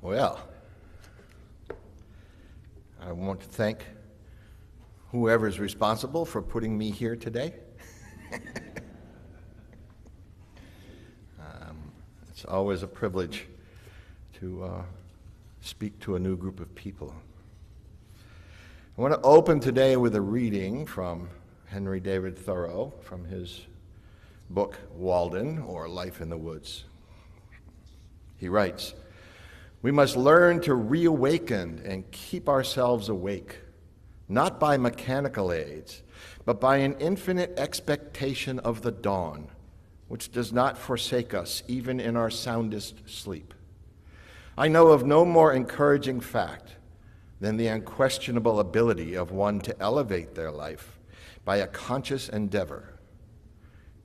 Well, I want to thank whoever is responsible for putting me here today. It's always a privilege to speak to a new group of people. I want to open today with a reading from Henry David Thoreau from his book, Walden, or Life in the Woods. He writes, "We must learn to reawaken and keep ourselves awake, not by mechanical aids, but by an infinite expectation of the dawn, which does not forsake us even in our soundest sleep. I know of no more encouraging fact than the unquestionable ability of one to elevate their life by a conscious endeavor.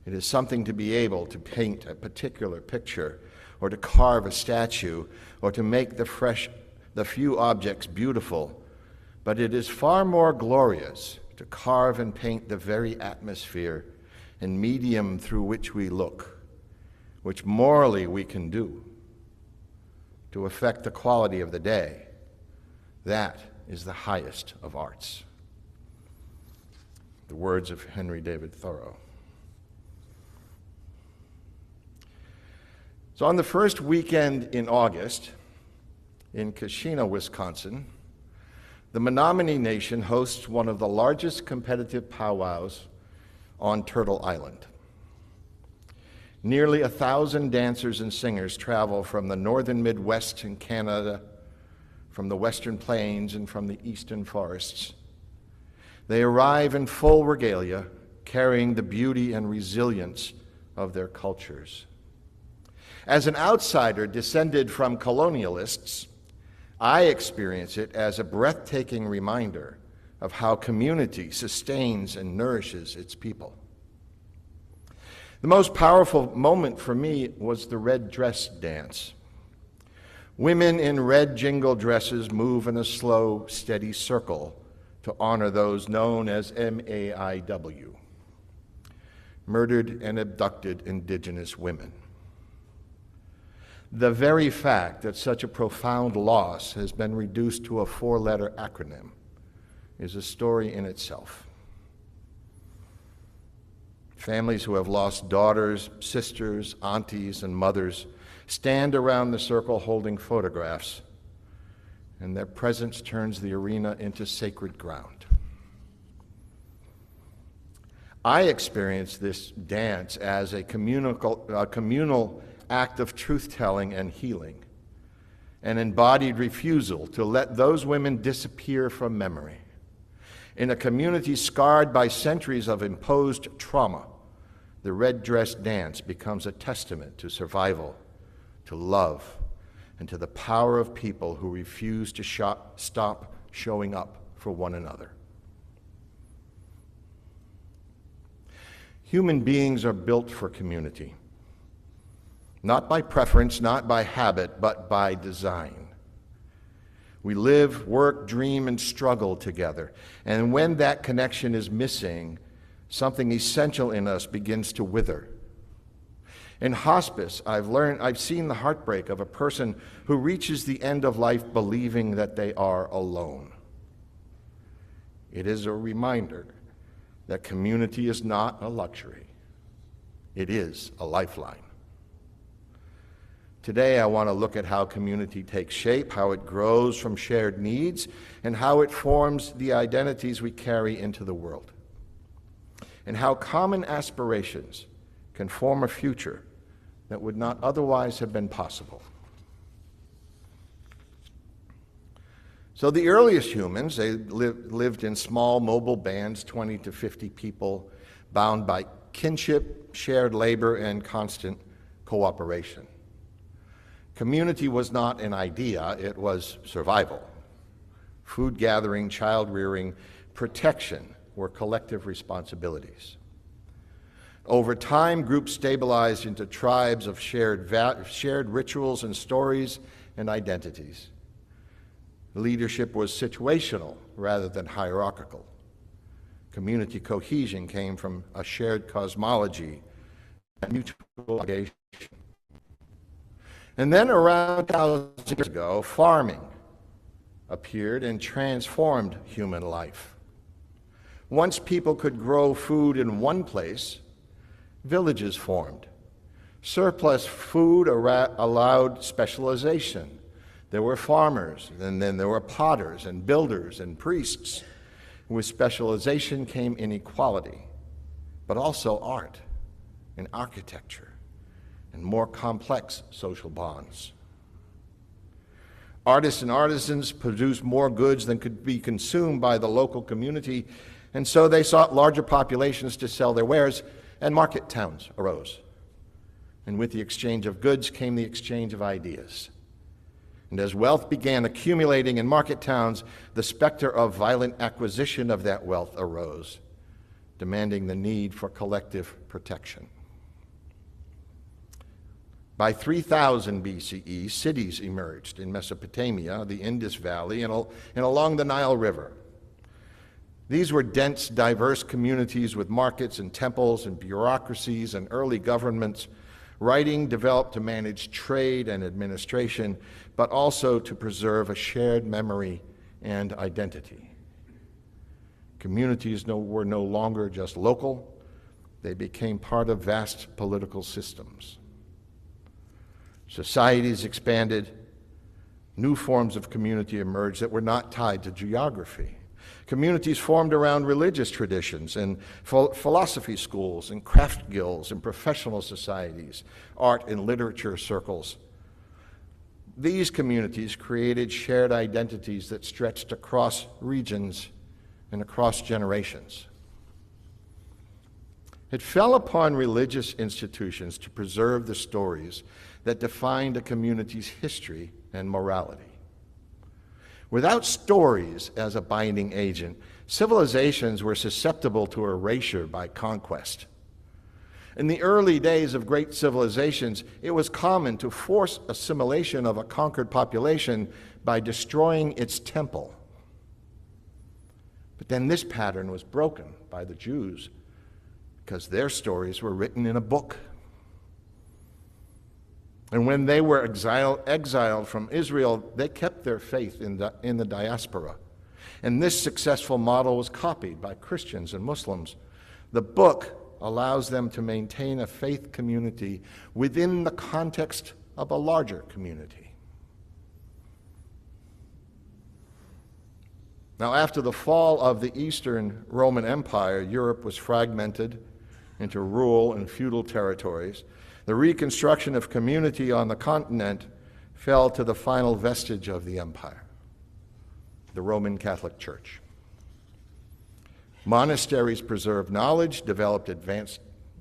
It is something to be able to paint a particular picture, or to carve a statue, or to make the few objects beautiful, but it is far more glorious to carve and paint the very atmosphere and medium through which we look, which morally we can do, to affect the quality of the day. That is the highest of arts." The words of Henry David Thoreau. So on the first weekend in August, in Keshena, Wisconsin, the Menominee Nation hosts one of the largest competitive powwows on Turtle Island. Nearly 1,000 dancers and singers travel from the northern Midwest in Canada, from the Western Plains, and from the eastern forests. They arrive in full regalia, carrying the beauty and resilience of their cultures. As an outsider descended from colonialists, I experience it as a breathtaking reminder of how community sustains and nourishes its people. The most powerful moment for me was the red dress dance. Women in red jingle dresses move in a slow, steady circle to honor those known as MAIW, murdered and abducted Indigenous women. The very fact that such a profound loss has been reduced to a four-letter acronym is a story in itself. Families who have lost daughters, sisters, aunties, and mothers stand around the circle holding photographs, and their presence turns the arena into sacred ground. I experience this dance as a communal act of truth-telling and healing, an embodied refusal to let those women disappear from memory. In a community scarred by centuries of imposed trauma, the red dress dance becomes a testament to survival, to love, and to the power of people who refuse to stop showing up for one another. Human beings are built for community. Not by preference, not by habit, but by design. We live, work, dream, and struggle together. And when that connection is missing, something essential in us begins to wither. In hospice, I've seen the heartbreak of a person who reaches the end of life believing that they are alone. It is a reminder that community is not a luxury. It is a lifeline. Today, I want to look at how community takes shape, how it grows from shared needs, and how it forms the identities we carry into the world, and how common aspirations can form a future that would not otherwise have been possible. So the earliest humans, they lived in small mobile bands, 20 to 50 people, bound by kinship, shared labor, and constant cooperation. Community was not an idea, it was survival. Food gathering, child rearing, protection were collective responsibilities. Over time, groups stabilized into tribes of shared rituals and stories and identities. Leadership was situational rather than hierarchical. Community cohesion came from a shared cosmology and mutual obligation. And then around 1,000 years ago, farming appeared and transformed human life. Once people could grow food in one place, villages formed. Surplus food allowed specialization. There were farmers, and then there were potters and builders and priests. With specialization came inequality, but also art and architecture and more complex social bonds. Artists and artisans produced more goods than could be consumed by the local community, and so they sought larger populations to sell their wares, and market towns arose. And with the exchange of goods came the exchange of ideas. And as wealth began accumulating in market towns, the specter of violent acquisition of that wealth arose, demanding the need for collective protection. By 3000 BCE, cities emerged in Mesopotamia, the Indus Valley, and along the Nile River. These were dense, diverse communities with markets and temples and bureaucracies and early governments. Writing developed to manage trade and administration, but also to preserve a shared memory and identity. Communities were no longer just local, they became part of vast political systems. Societies expanded, new forms of community emerged that were not tied to geography. Communities formed around religious traditions and philosophy schools and craft guilds and professional societies, art and literature circles. These communities created shared identities that stretched across regions and across generations. It fell upon religious institutions to preserve the stories that defined a community's history and morality. Without stories as a binding agent, civilizations were susceptible to erasure by conquest. In the early days of great civilizations, it was common to force assimilation of a conquered population by destroying its temple. But then this pattern was broken by the Jews because their stories were written in a book. And when they were exiled from Israel, they kept their faith in the diaspora. And this successful model was copied by Christians and Muslims. The book allows them to maintain a faith community within the context of a larger community. Now, after the fall of the Eastern Roman Empire, Europe was fragmented into rural and feudal territories. The reconstruction of community on the continent fell to the final vestige of the empire, the Roman Catholic Church. Monasteries preserved knowledge, developed advanced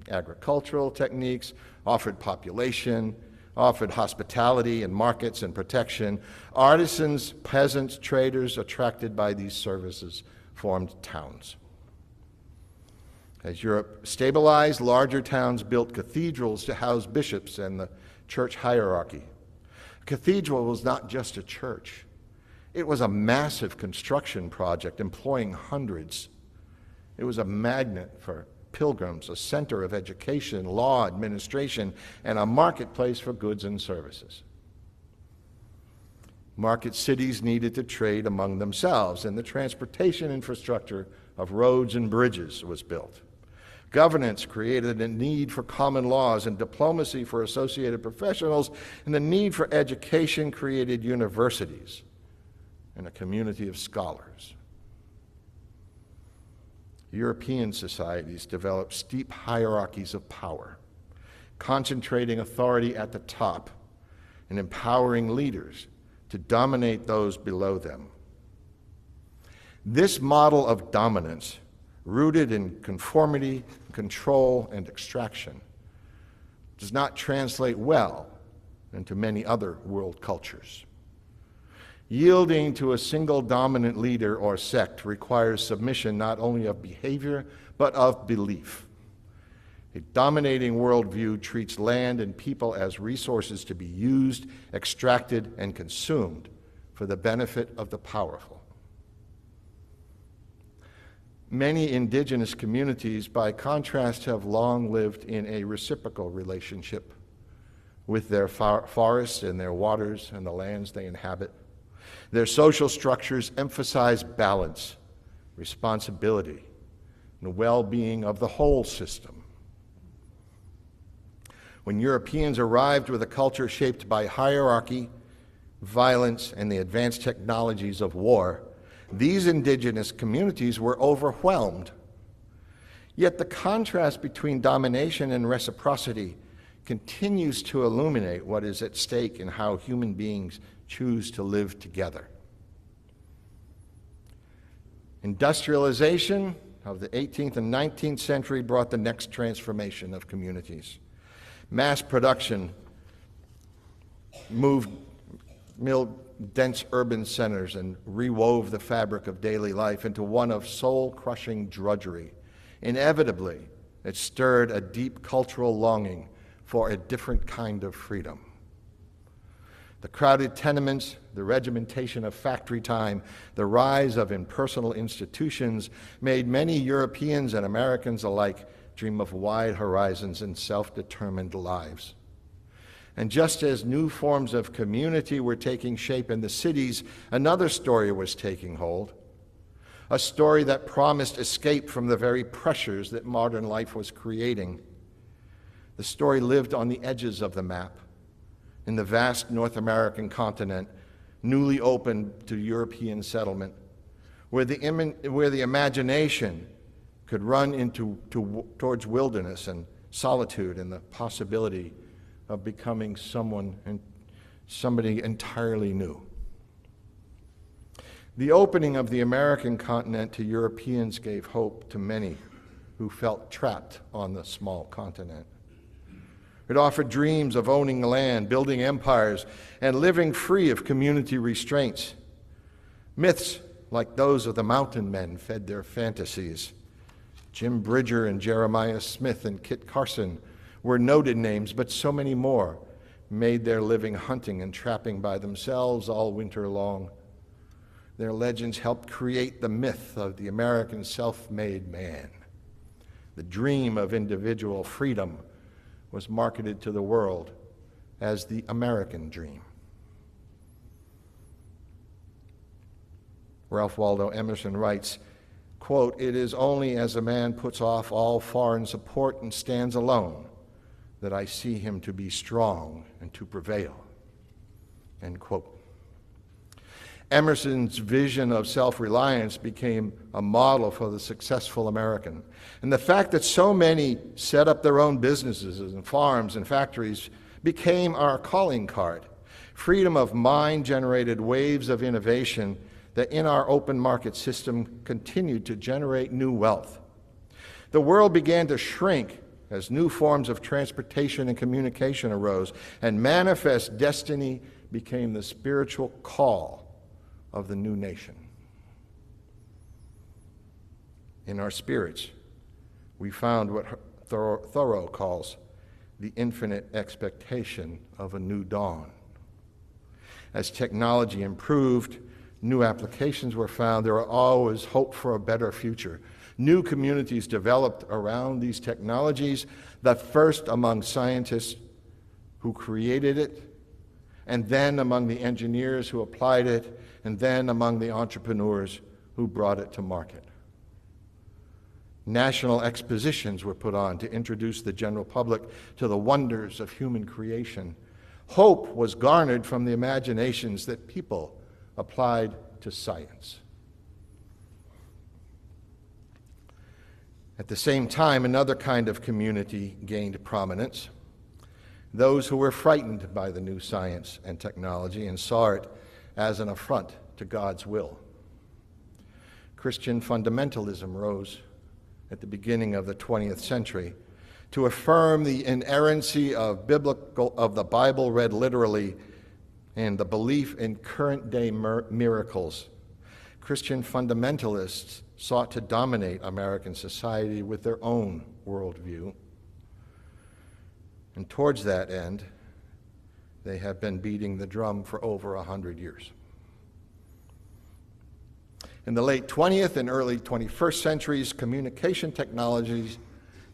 agricultural techniques, offered population, offered hospitality and markets and protection. Artisans, peasants, traders attracted by these services formed towns. As Europe stabilized, larger towns built cathedrals to house bishops and the church hierarchy. A cathedral was not just a church. It was a massive construction project employing hundreds. It was a magnet for pilgrims, a center of education, law, administration, and a marketplace for goods and services. Market cities needed to trade among themselves, and the transportation infrastructure of roads and bridges was built. Governance created a need for common laws and diplomacy for associated professionals, and the need for education created universities and a community of scholars. European societies developed steep hierarchies of power, concentrating authority at the top and empowering leaders to dominate those below them. This model of dominance, rooted in conformity, control, and extraction, does not translate well into many other world cultures. Yielding to a single dominant leader or sect requires submission not only of behavior, but of belief. A dominating worldview treats land and people as resources to be used, extracted, and consumed for the benefit of the powerful. Many indigenous communities, by contrast, have long lived in a reciprocal relationship with their forests and their waters and the lands they inhabit. Their social structures emphasize balance, responsibility, and the well-being of the whole system. When Europeans arrived with a culture shaped by hierarchy, violence, and the advanced technologies of war, these indigenous communities were overwhelmed. Yet the contrast between domination and reciprocity continues to illuminate what is at stake in how human beings choose to live together. Industrialization of the 18th and 19th century brought the next transformation of communities. Mass production milled dense urban centers and rewove the fabric of daily life into one of soul-crushing drudgery. Inevitably, it stirred a deep cultural longing for a different kind of freedom. The crowded tenements, the regimentation of factory time, the rise of impersonal institutions made many Europeans and Americans alike dream of wide horizons and self-determined lives. And just as new forms of community were taking shape in the cities, another story was taking hold, a story that promised escape from the very pressures that modern life was creating. The story lived on the edges of the map, in the vast North American continent, newly opened to European settlement, where the imagination could run towards wilderness and solitude and the possibility of becoming somebody entirely new. The opening of the American continent to Europeans gave hope to many who felt trapped on the small continent. It offered dreams of owning land, building empires, and living free of community restraints. Myths like those of the mountain men fed their fantasies. Jim Bridger and Jeremiah Smith and Kit Carson were noted names, but so many more made their living hunting and trapping by themselves all winter long. Their legends helped create the myth of the American self-made man. The dream of individual freedom was marketed to the world as the American dream. Ralph Waldo Emerson writes, quote, "It is only as a man puts off all foreign support and stands alone that I see him to be strong and to prevail," end quote. Emerson's vision of self-reliance became a model for the successful American. And the fact that so many set up their own businesses and farms and factories became our calling card. Freedom of mind generated waves of innovation that in our open market system continued to generate new wealth. The world began to shrink as new forms of transportation and communication arose, and manifest destiny became the spiritual call of the new nation. In our spirits, we found what Thoreau calls the infinite expectation of a new dawn. As technology improved, new applications were found. There were always hope for a better future. New communities developed around these technologies, the first among scientists who created it, and then among the engineers who applied it, and then among the entrepreneurs who brought it to market. National expositions were put on to introduce the general public to the wonders of human creation. Hope was garnered from the imaginations that people applied to science. At the same time, another kind of community gained prominence. Those who were frightened by the new science and technology and saw it as an affront to God's will. Christian fundamentalism rose at the beginning of the 20th century to affirm the inerrancy of the Bible read literally and the belief in current-day miracles. Christian fundamentalists sought to dominate American society with their own worldview. And towards that end, they have been beating the drum for over 100 years. In the late 20th and early 21st centuries, communication technologies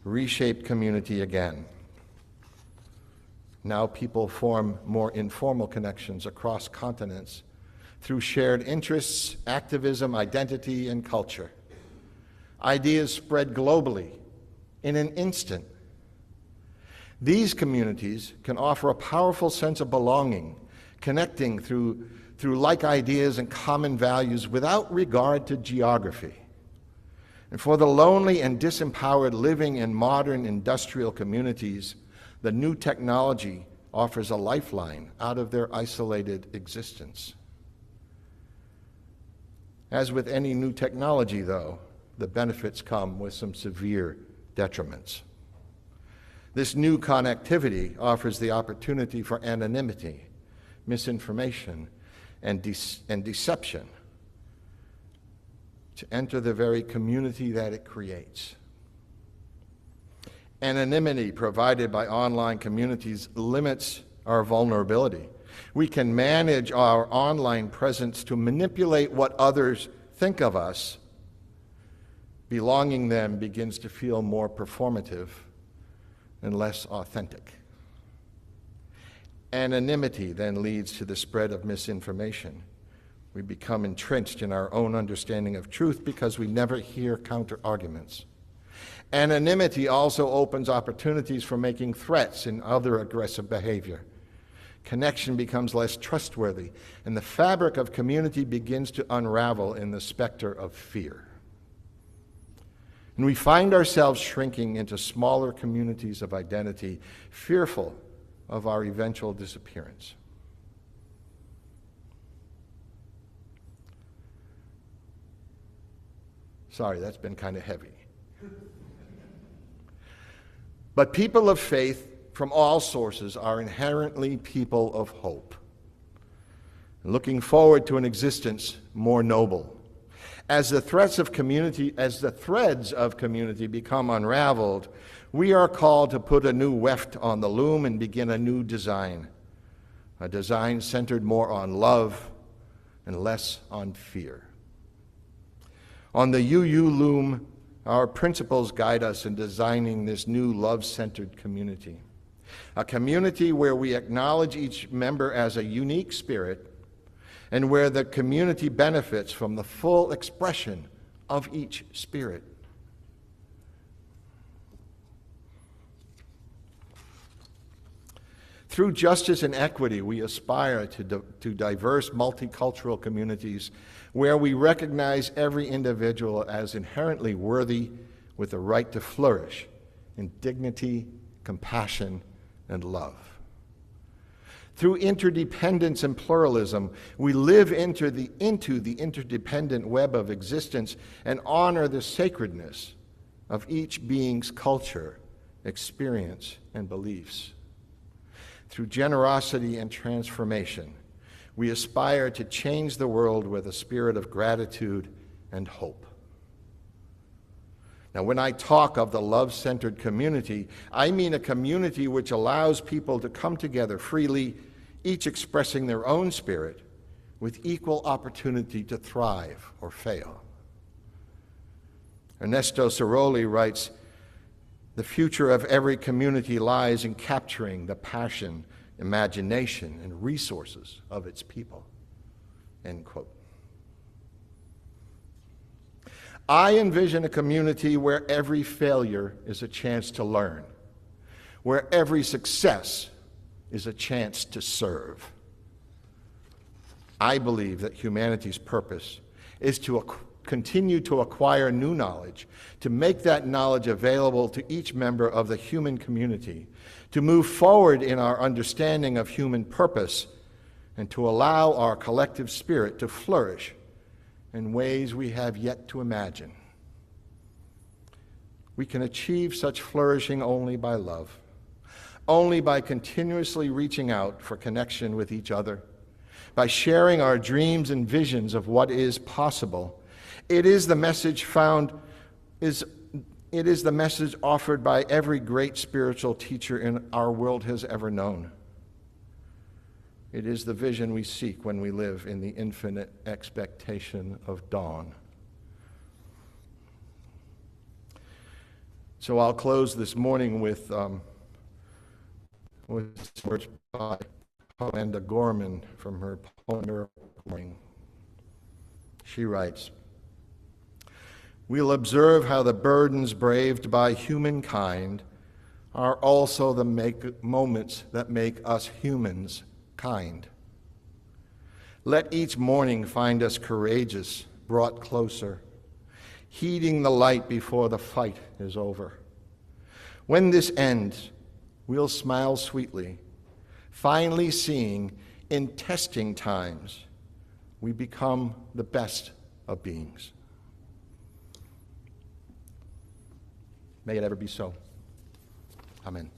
reshaped community again. Now people form more informal connections across continents through shared interests, activism, identity, and culture. Ideas spread globally in an instant. These communities can offer a powerful sense of belonging, connecting through like ideas and common values without regard to geography. And for the lonely and disempowered living in modern industrial communities, the new technology offers a lifeline out of their isolated existence. As with any new technology, though, the benefits come with some severe detriments. This new connectivity offers the opportunity for anonymity, misinformation, and deception to enter the very community that it creates. Anonymity provided by online communities limits our vulnerability. We can manage our online presence to manipulate what others think of us. Belonging then begins to feel more performative and less authentic. Anonymity then leads to the spread of misinformation. We become entrenched in our own understanding of truth because we never hear counter-arguments. Anonymity also opens opportunities for making threats and other aggressive behavior. Connection becomes less trustworthy, and the fabric of community begins to unravel in the specter of fear. And we find ourselves shrinking into smaller communities of identity, fearful of our eventual disappearance. Sorry, that's been kind of heavy. But people of faith from all sources are inherently people of hope, looking forward to an existence more noble. As the threads of community become unraveled, we are called to put a new weft on the loom and begin a new design, a design centered more on love and less on fear. On the UU loom, our principles guide us in designing this new love-centered community, a community where we acknowledge each member as a unique spirit and where the community benefits from the full expression of each spirit. Through justice and equity, we aspire to diverse multicultural communities where we recognize every individual as inherently worthy with the right to flourish in dignity, compassion, and love. Through interdependence and pluralism, we live into the interdependent web of existence and honor the sacredness of each being's culture, experience, and beliefs. Through generosity and transformation, we aspire to change the world with a spirit of gratitude and hope. Now, when I talk of the love-centered community, I mean a community which allows people to come together freely, each expressing their own spirit, with equal opportunity to thrive or fail. Ernesto Ceroli writes, "The future of every community lies in capturing the passion, imagination, and resources of its people." End quote. I envision a community where every failure is a chance to learn, where every success is a chance to serve. I believe that humanity's purpose is to continue to acquire new knowledge, to make that knowledge available to each member of the human community, to move forward in our understanding of human purpose, and to allow our collective spirit to flourish in ways we have yet to imagine. We can achieve such flourishing only by love, only by continuously reaching out for connection with each other, by sharing our dreams and visions of what is possible. It is the message offered by every great spiritual teacher in our world has ever known. It is the vision we seek when we live in the infinite expectation of dawn. So I'll close this morning with with words by Amanda Gorman from her poem Miracle Morning. She writes, "We'll observe how the burdens braved by humankind are also the moments that make us humans kind. Let each morning find us courageous, brought closer, heeding the light before the fight is over. When this ends, we'll smile sweetly, finally seeing in testing times we become the best of beings." May it ever be so. Amen.